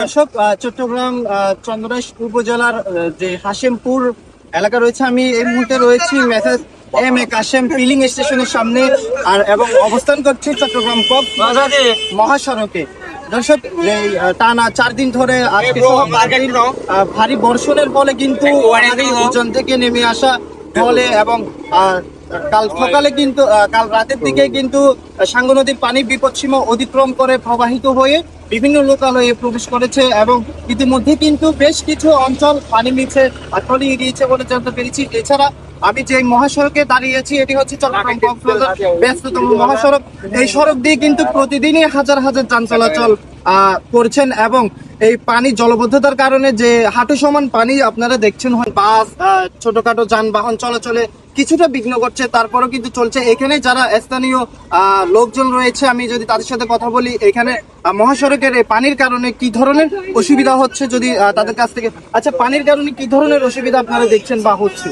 দর্শক, চট্টগ্রাম চন্দনাইশ উপজেলার যে হাশেমপুর এলাকা রয়েছে, আমি এই মুহূর্তে রয়েছি message M A Kashem feeling স্টেশনের সামনে এবং অবস্থান করছি চট্টগ্রাম মহাসড়কে। দর্শক, এই টানা 4 দিন ধরে আজকে ভারী বর্ষণের ফলে কিন্তু ওজন থেকে নেমে আসা ফলে এবং কাল সকালে কিন্তু কাল রাতের দিকে কিন্তু সাঙ্গু নদীর পানি বিপদসীমা অতিক্রম করে প্রবাহিত হয়ে বিভিন্ন লোকালয়ে প্রবেশ করেছে এবং ইতিমধ্যে কিন্তু বেশ কিছু অঞ্চল পানি নিচে তলিয়ে গিয়েছে বলে জানতে পেরেছি। এছাড়া আমি যে মহাসড়কে দাঁড়িয়েছি, এটি হচ্ছে চট্টগ্রাম কক্সবাজার ব্যস্ততম মহাসড়ক। এই সড়ক দিয়ে কিন্তু প্রতিদিনই হাজার হাজার যান চলাচল করছেন এবং এই পানি জলবদ্ধতার কারণে যে হাঁটু সমান পানি আপনারা দেখছেন, বাস ছোটখাটো যানবাহন চলাচলে কিছুটা বিঘ্ন করছে, তারপরও কিন্তু চলছে। এখানে যারা স্থানীয় লোকজন রয়েছে, আমি যদি তাদের সাথে কথা বলি, এখানে মহাসড়কের এই পানির কারণে কি ধরনের অসুবিধা হচ্ছে যদি তাদের কাছ থেকে, আচ্ছা, পানির কারণে কি ধরনের অসুবিধা আপনারা দেখছেন বা হচ্ছে?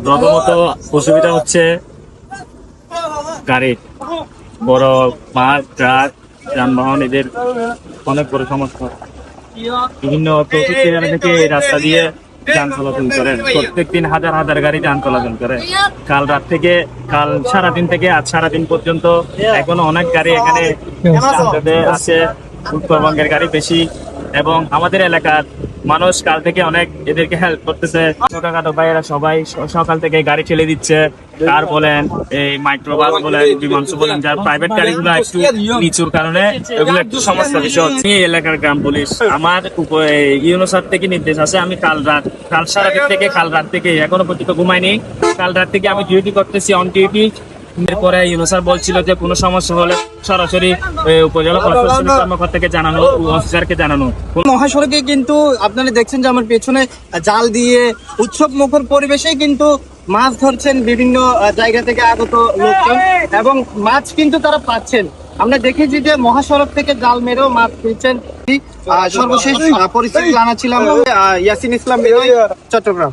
প্রথমত অসুবিধা হচ্ছে গাড়ি, বড় বাস, ট্রাক, যানবাহন, এদের অনেক বড় সমস্যা। বিভিন্ন থেকে এই রাস্তা দিয়ে যান চলাচল করে, প্রত্যেকদিন হাজার হাজার গাড়ি যান চলাচল করে। কাল সারাদিন থেকে আজ সারাদিন পর্যন্ত এখনো অনেক গাড়ি এখানে আছে। উত্তরবঙ্গের গাড়ি বেশি এবং আমাদের এলাকার মানুষ কাল থেকে অনেক এদেরকে হেল্প করতেছে। ছোটখাটো ভাইয়েরা সবাই সকাল থেকে গাড়ি ঠেলে দিচ্ছে, কার বলেন, এই মাইক্রোবাস বলেন, বিমানসু বলেন, যার প্রাইভেট গাড়িগুলো একটু নিচুর কারণে এগুলো একটু সমস্যা বিষয় হচ্ছে। এই এলাকার গ্রাম পুলিশ আমার ইউনো স্যার থেকে নির্দেশ আছে, আমি কাল রাত থেকে এখনো পর্যন্ত ঘুমাইনি। কাল রাত থেকে আমি ডিউটি করতেছি, অন ডিউটি। এরপরে ইউনো স্যার বলছিল যে কোনো সমস্যা হলে সরাসরি উপজেলা প্রশাসনিক কর্মকর্তাকে জানানো, অফিসারকে জানানো। মহাসড়কে কিন্তু আপনারা দেখছেন যে আমার পেছনে জাল দিয়ে উৎসব মুখর পরিবেশে কিন্তু মাছ ধরছেন বিভিন্ন জায়গা থেকে আগত লোকজন এবং মাছ কিন্তু তারা পাচ্ছেন। আমরা দেখেছি যে মহাসড়ক থেকে জাল মেরেও মাছ পেয়েছেন। সর্বশেষ পরিস্থিতি জানাচ্ছিলাম। ইয়াসিন ইসলাম, চট্টগ্রাম।